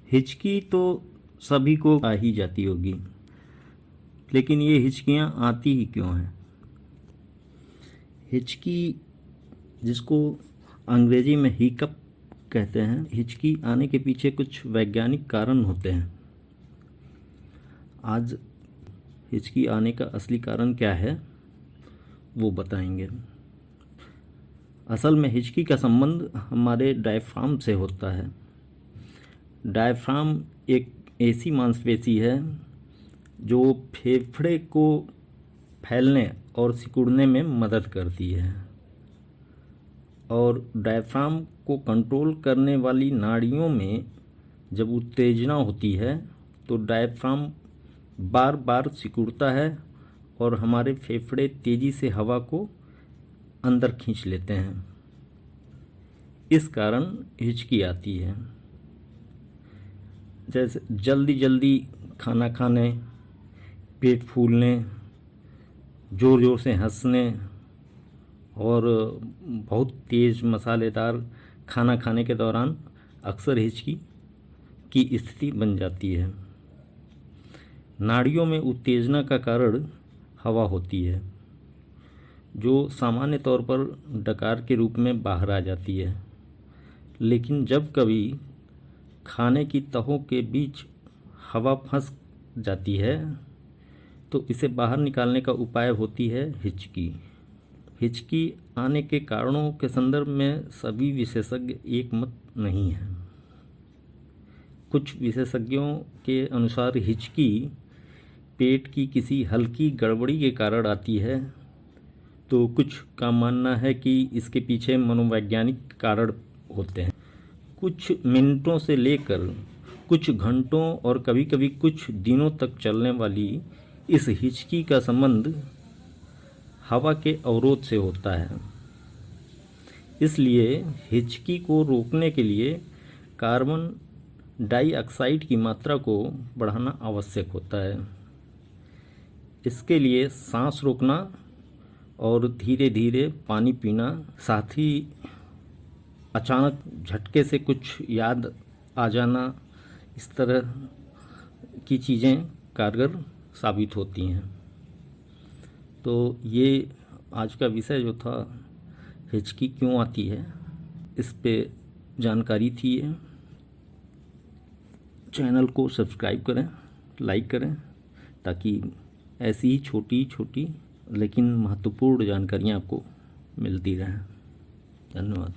हिचकी तो सभी को आ ही जाती होगी, लेकिन ये हिचकियाँ आती ही क्यों हैं? हिचकी, जिसको अंग्रेजी में हिकअप कहते हैं, हिचकी आने के पीछे कुछ वैज्ञानिक कारण होते हैं। आज हिचकी आने का असली कारण क्या है वो बताएंगे। असल में हिचकी का संबंध हमारे डायफ्राम से होता है। डायफ्राम एक ऐसी मांसपेशी है जो फेफड़े को फैलने और सिकुड़ने में मदद करती है, और डायफ्राम को कंट्रोल करने वाली नाड़ियों में जब उत्तेजना होती है तो डायफ्राम बार बार सिकुड़ता है और हमारे फेफड़े तेज़ी से हवा को अंदर खींच लेते हैं। इस कारण हिचकी आती है। जैसे जल्दी जल्दी खाना खाने, पेट फूलने, ज़ोर ज़ोर से हंसने और बहुत तेज़ मसालेदार खाना खाने के दौरान अक्सर हिचकी की स्थिति बन जाती है। नाड़ियों में उत्तेजना का कारण हवा होती है, जो सामान्य तौर पर डकार के रूप में बाहर आ जाती है। लेकिन जब कभी खाने की तहों के बीच हवा फंस जाती है तो इसे बाहर निकालने का उपाय होती है हिचकी। हिचकी आने के कारणों के संदर्भ में सभी विशेषज्ञ एक मत नहीं हैं। कुछ विशेषज्ञों के अनुसार हिचकी पेट की किसी हल्की गड़बड़ी के कारण आती है, तो कुछ का मानना है कि इसके पीछे मनोवैज्ञानिक कारण होते हैं। कुछ मिनटों से लेकर कुछ घंटों और कभी कभी कुछ दिनों तक चलने वाली इस हिचकी का संबंध हवा के अवरोध से होता है। इसलिए हिचकी को रोकने के लिए कार्बन डाइऑक्साइड की मात्रा को बढ़ाना आवश्यक होता है। इसके लिए सांस रोकना और धीरे धीरे पानी पीना, साथ ही अचानक झटके से कुछ याद आ जाना, इस तरह की चीज़ें कारगर साबित होती हैं। तो ये आज का विषय जो था, हिचकी क्यों आती है, इस पे जानकारी थी। ये चैनल को सब्सक्राइब करें, लाइक करें, ताकि ऐसी ही छोटी छोटी लेकिन महत्वपूर्ण जानकारियाँ आपको मिलती रहें। धन्यवाद।